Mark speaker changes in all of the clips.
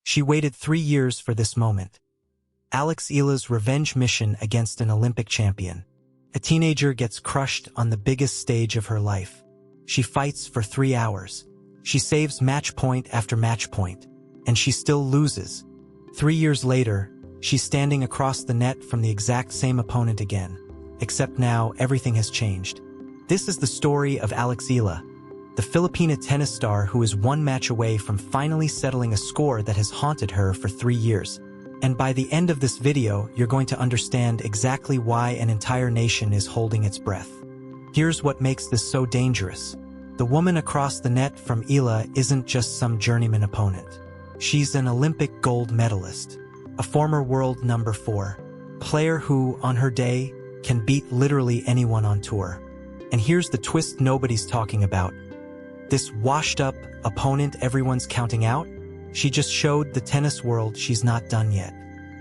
Speaker 1: She waited 3 years for this moment. Alex Eala's revenge mission against an Olympic champion. A teenager gets crushed on the biggest stage of her life. She fights for 3 hours. She saves match point after match point, and she still loses. 3 years later, she's standing across the net from the exact same opponent again, except now everything has changed. This is the story of Alex Eala, the Filipino tennis star who is 1 match away from finally settling a score that has haunted her for 3 years. And by the end of this video, you're going to understand exactly why an entire nation is holding its breath. Here's what makes this so dangerous. The woman across the net from Eala isn't just some journeyman opponent. She's an Olympic gold medalist, a former world number 4, player who, on her day, can beat literally anyone on tour. And here's the twist nobody's talking about. This washed-up opponent everyone's counting out? She just showed the tennis world she's not done yet.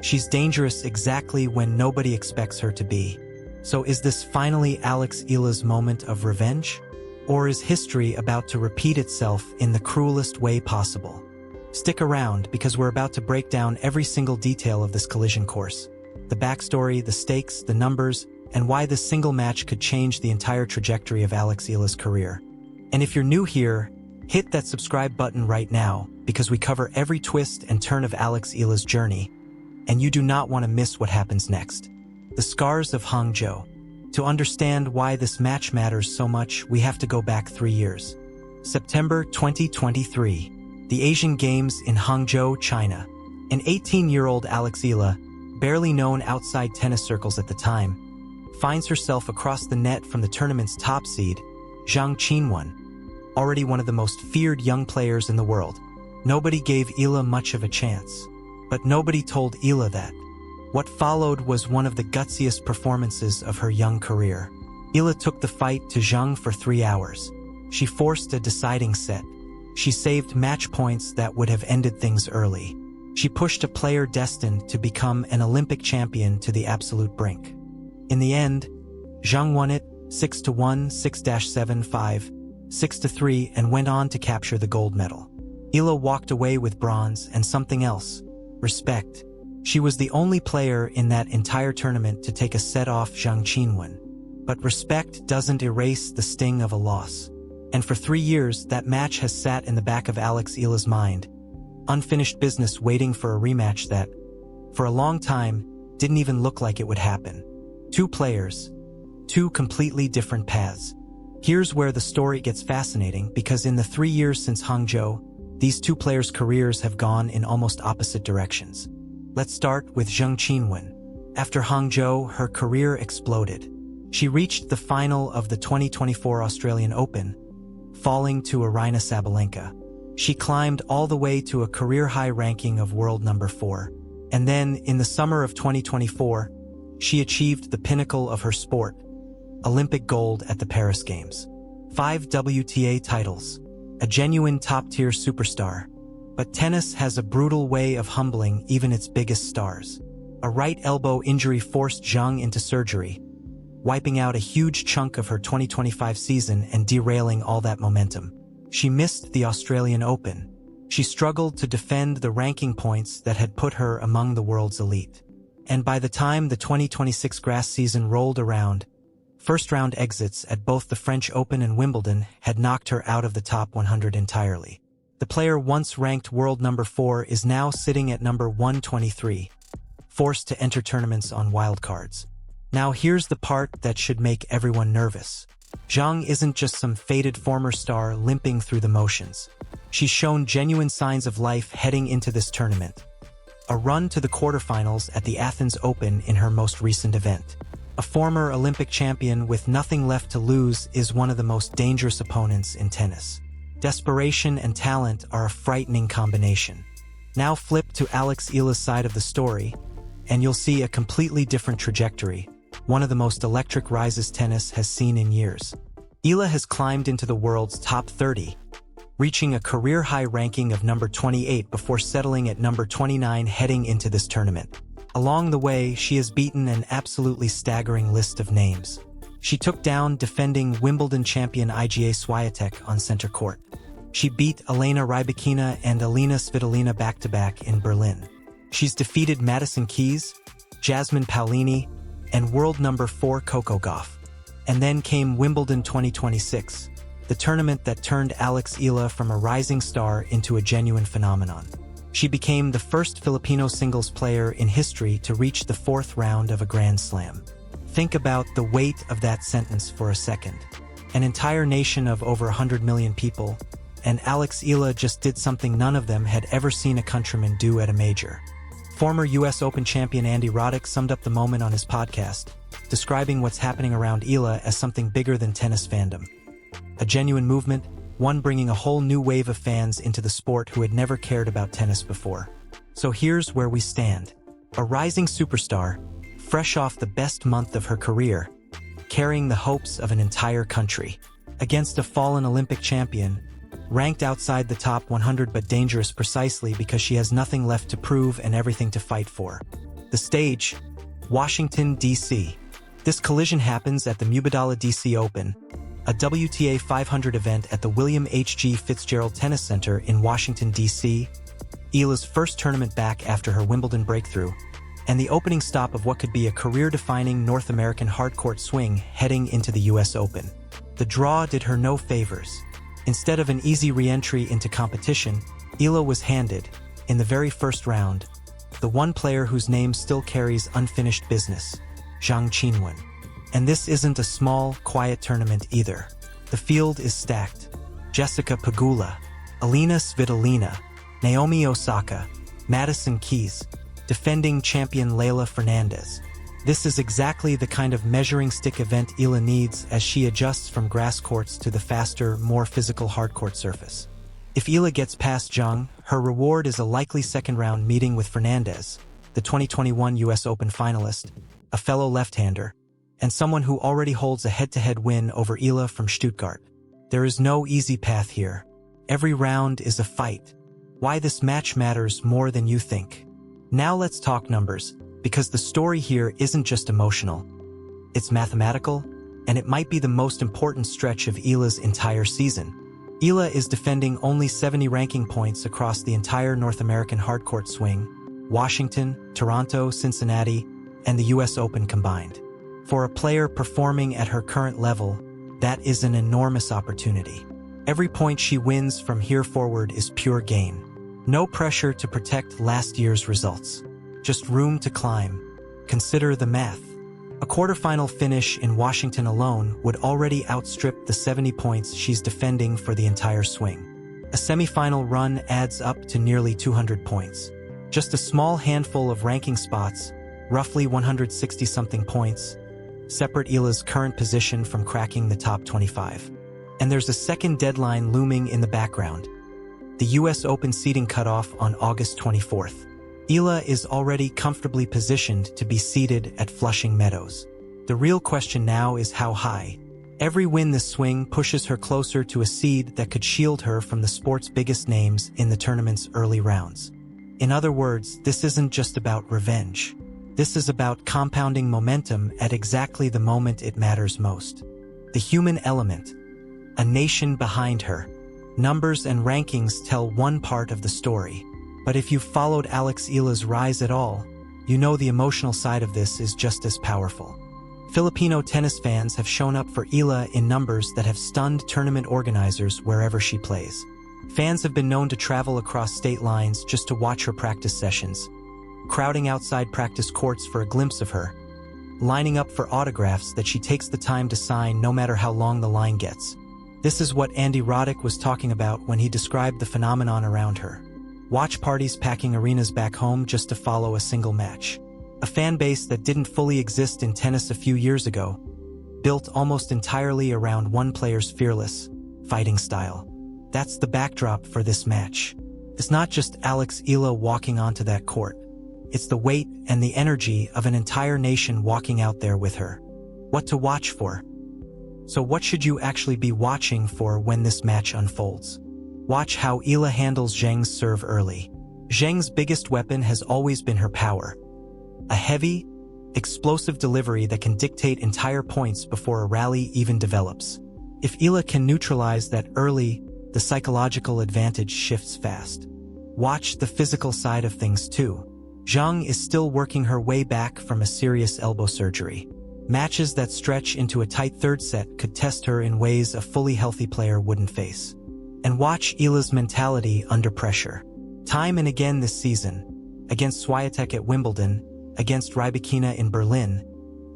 Speaker 1: She's dangerous exactly when nobody expects her to be. So is this finally Alex Eala's moment of revenge? Or is history about to repeat itself in the cruelest way possible? Stick around because we're about to break down every single detail of this collision course. The backstory, the stakes, the numbers, and why this single match could change the entire trajectory of Alex Eala's career. And if you're new here, hit that subscribe button right now because we cover every twist and turn of Alex Eala's journey, and you do not want to miss what happens next. The scars of Hangzhou. To understand why this match matters so much, we have to go back 3 years. September 2023, the Asian Games in Hangzhou, China. An 18-year-old Alex Eala, barely known outside tennis circles at the time, finds herself across the net from the tournament's top seed, Qinwen, already one of the most feared young players in the world. Nobody gave Eala much of a chance. But nobody told Eala that. What followed was one of the gutsiest performances of her young career. Eala took the fight to Zheng for 3 hours. She forced a deciding set. She saved match points that would have ended things early. She pushed a player destined to become an Olympic champion to the absolute brink. In the end, Zheng won it 6-1, 6-7, 5, 6-3 and went on to capture the gold medal. Eala walked away with bronze and something else, respect. She was the only player in that entire tournament to take a set off Zheng Qinwen. But respect doesn't erase the sting of a loss. And for 3 years, that match has sat in the back of Alex Eala's mind. Unfinished business waiting for a rematch that, for a long time, didn't even look like it would happen. 2 players, 2 completely different paths. Here's where the story gets fascinating because in the 3 years since Hangzhou, these 2 players' careers have gone in almost opposite directions. Let's start with Zheng Qinwen. After Hangzhou, her career exploded. She reached the final of the 2024 Australian Open, falling to Aryna Sabalenka. She climbed all the way to a career-high ranking of world number 4. And then, in the summer of 2024, she achieved the pinnacle of her sport, Olympic gold at the Paris Games. 5 WTA titles. A genuine top-tier superstar. But tennis has a brutal way of humbling even its biggest stars. A right elbow injury forced Zheng into surgery, wiping out a huge chunk of her 2025 season and derailing all that momentum. She missed the Australian Open. She struggled to defend the ranking points that had put her among the world's elite. And by the time the 2026 grass season rolled around, first-round exits at both the French Open and Wimbledon had knocked her out of the top 100 entirely. The player once ranked world number 4 is now sitting at number 123, forced to enter tournaments on wildcards. Now here's the part that should make everyone nervous. Zheng isn't just some faded former star limping through the motions. She's shown genuine signs of life heading into this tournament. A run to the quarterfinals at the Athens Open in her most recent event. A former Olympic champion with nothing left to lose is one of the most dangerous opponents in tennis. Desperation and talent are a frightening combination. Now flip to Alex Eala's side of the story, and you'll see a completely different trajectory, one of the most electric rises tennis has seen in years. Eala has climbed into the world's top 30, reaching a career-high ranking of number 28 before settling at number 29 heading into this tournament. Along the way, she has beaten an absolutely staggering list of names. She took down defending Wimbledon champion Iga Swiatek on center court. She beat Elena Rybakina and Alina Svitolina back-to-back in Berlin. She's defeated Madison Keys, Jasmine Paolini, and world number 4 Coco Gauff. And then came Wimbledon 2026, the tournament that turned Alex Eala from a rising star into a genuine phenomenon. She became the first Filipino singles player in history to reach the 4th round of a Grand Slam. Think about the weight of that sentence for a second. An entire nation of over 100 million people, and Alex Eala just did something none of them had ever seen a countryman do at a major. Former US Open champion Andy Roddick summed up the moment on his podcast, describing what's happening around Eala as something bigger than tennis fandom. A genuine movement, one bringing a whole new wave of fans into the sport who had never cared about tennis before. So here's where we stand. A rising superstar, fresh off the best month of her career, carrying the hopes of an entire country, against a fallen Olympic champion, ranked outside the top 100 but dangerous precisely because she has nothing left to prove and everything to fight for. The stage, Washington, D.C. This collision happens at the Wimbledon DC Open, a WTA 500 event at the William H.G. Fitzgerald Tennis Center in Washington, D.C., Eala's first tournament back after her Wimbledon breakthrough, and the opening stop of what could be a career-defining North American hardcourt swing heading into the U.S. Open. The draw did her no favors. Instead of an easy re-entry into competition, Eala was handed, in the very first round, the one player whose name still carries unfinished business, Zhang Qinwen. And this isn't a small, quiet tournament either. The field is stacked. Jessica Pegula, Alina Svitolina, Naomi Osaka, Madison Keys, defending champion Leylah Fernandez. This is exactly the kind of measuring stick event Eala needs as she adjusts from grass courts to the faster, more physical hardcourt surface. If Eala gets past Zhang, her reward is a likely second-round meeting with Fernandez, the 2021 US Open finalist, a fellow left-hander, and someone who already holds a head-to-head win over Eala from Stuttgart. There is no easy path here. Every round is a fight. Why this match matters more than you think. Now let's talk numbers, because the story here isn't just emotional. It's mathematical, and it might be the most important stretch of Eala's entire season. Eala is defending only 70 ranking points across the entire North American hardcourt swing, Washington, Toronto, Cincinnati, and the US Open combined. For a player performing at her current level, that is an enormous opportunity. Every point she wins from here forward is pure gain. No pressure to protect last year's results. Just room to climb. Consider the math. A quarterfinal finish in Washington alone would already outstrip the 70 points she's defending for the entire swing. A semifinal run adds up to nearly 200 points. Just a small handful of ranking spots, roughly 160-something points, separate Eala's current position from cracking the top 25. And there's a second deadline looming in the background. The US Open seeding cutoff on August 24th. Eala is already comfortably positioned to be seated at Flushing Meadows. The real question now is how high. Every win this swing pushes her closer to a seed that could shield her from the sport's biggest names in the tournament's early rounds. In other words, this isn't just about revenge. This is about compounding momentum at exactly the moment it matters most. The human element. A nation behind her. Numbers and rankings tell one part of the story. But if you've followed Alex Eala's rise at all, you know the emotional side of this is just as powerful. Filipino tennis fans have shown up for Eala in numbers that have stunned tournament organizers wherever she plays. Fans have been known to travel across state lines just to watch her practice sessions, crowding outside practice courts for a glimpse of her, lining up for autographs that she takes the time to sign no matter how long the line gets. This is what Andy Roddick was talking about when he described the phenomenon around her. Watch parties packing arenas back home just to follow a single match. A fan base that didn't fully exist in tennis a few years ago, built almost entirely around one player's fearless, fighting style. That's the backdrop for this match. It's not just Alex Eala walking onto that court. It's the weight and the energy of an entire nation walking out there with her. What to watch for? So what should you actually be watching for when this match unfolds? Watch how Eala handles Zheng's serve early. Zheng's biggest weapon has always been her power. A heavy, explosive delivery that can dictate entire points before a rally even develops. If Eala can neutralize that early, the psychological advantage shifts fast. Watch the physical side of things too. Zheng is still working her way back from a serious elbow surgery. Matches that stretch into a tight third set could test her in ways a fully healthy player wouldn't face. And watch Eala's mentality under pressure. Time and again this season, against Swiatek at Wimbledon, against Rybakina in Berlin,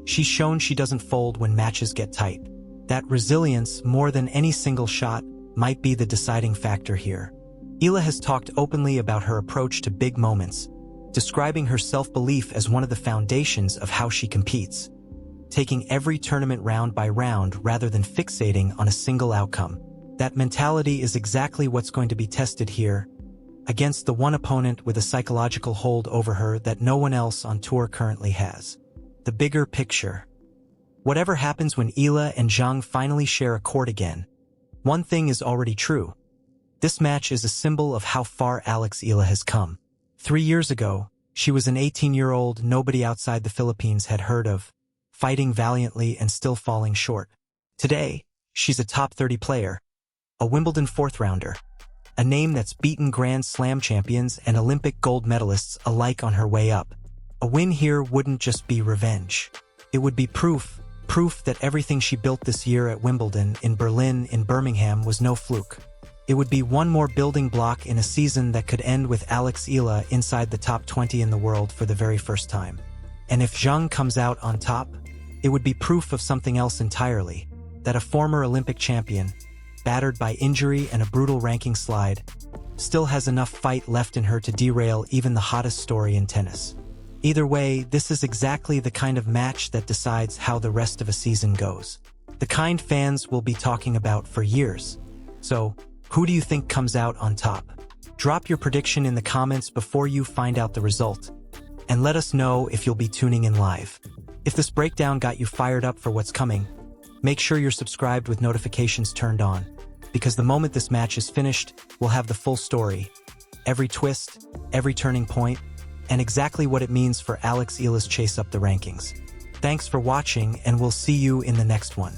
Speaker 1: she's shown she doesn't fold when matches get tight. That resilience, more than any single shot, might be the deciding factor here. Eala has talked openly about her approach to big moments, describing her self-belief as one of the foundations of how she competes, taking every tournament round by round rather than fixating on a single outcome. That mentality is exactly what's going to be tested here, against the one opponent with a psychological hold over her that no one else on tour currently has. The bigger picture. Whatever happens when Eala and Zheng finally share a court again, one thing is already true. This match is a symbol of how far Alex Eala has come. 3 years ago, she was an 18-year-old nobody outside the Philippines had heard of, fighting valiantly and still falling short. Today, she's a top 30 player, a Wimbledon fourth-rounder, a name that's beaten Grand Slam champions and Olympic gold medalists alike on her way up. A win here wouldn't just be revenge. It would be proof that everything she built this year at Wimbledon, in Berlin, in Birmingham was no fluke. It would be one more building block in a season that could end with Alex Eala inside the top 20 in the world for the very first time. And if Zheng comes out on top, it would be proof of something else entirely, that a former Olympic champion, battered by injury and a brutal ranking slide, still has enough fight left in her to derail even the hottest story in tennis. Either way, this is exactly the kind of match that decides how the rest of a season goes. The kind fans will be talking about for years. So, who do you think comes out on top? Drop your prediction in the comments before you find out the result, and let us know if you'll be tuning in live. If this breakdown got you fired up for what's coming, make sure you're subscribed with notifications turned on, because the moment this match is finished, we'll have the full story, every twist, every turning point, and exactly what it means for Alex Eala's chase up the rankings. Thanks for watching, and we'll see you in the next one.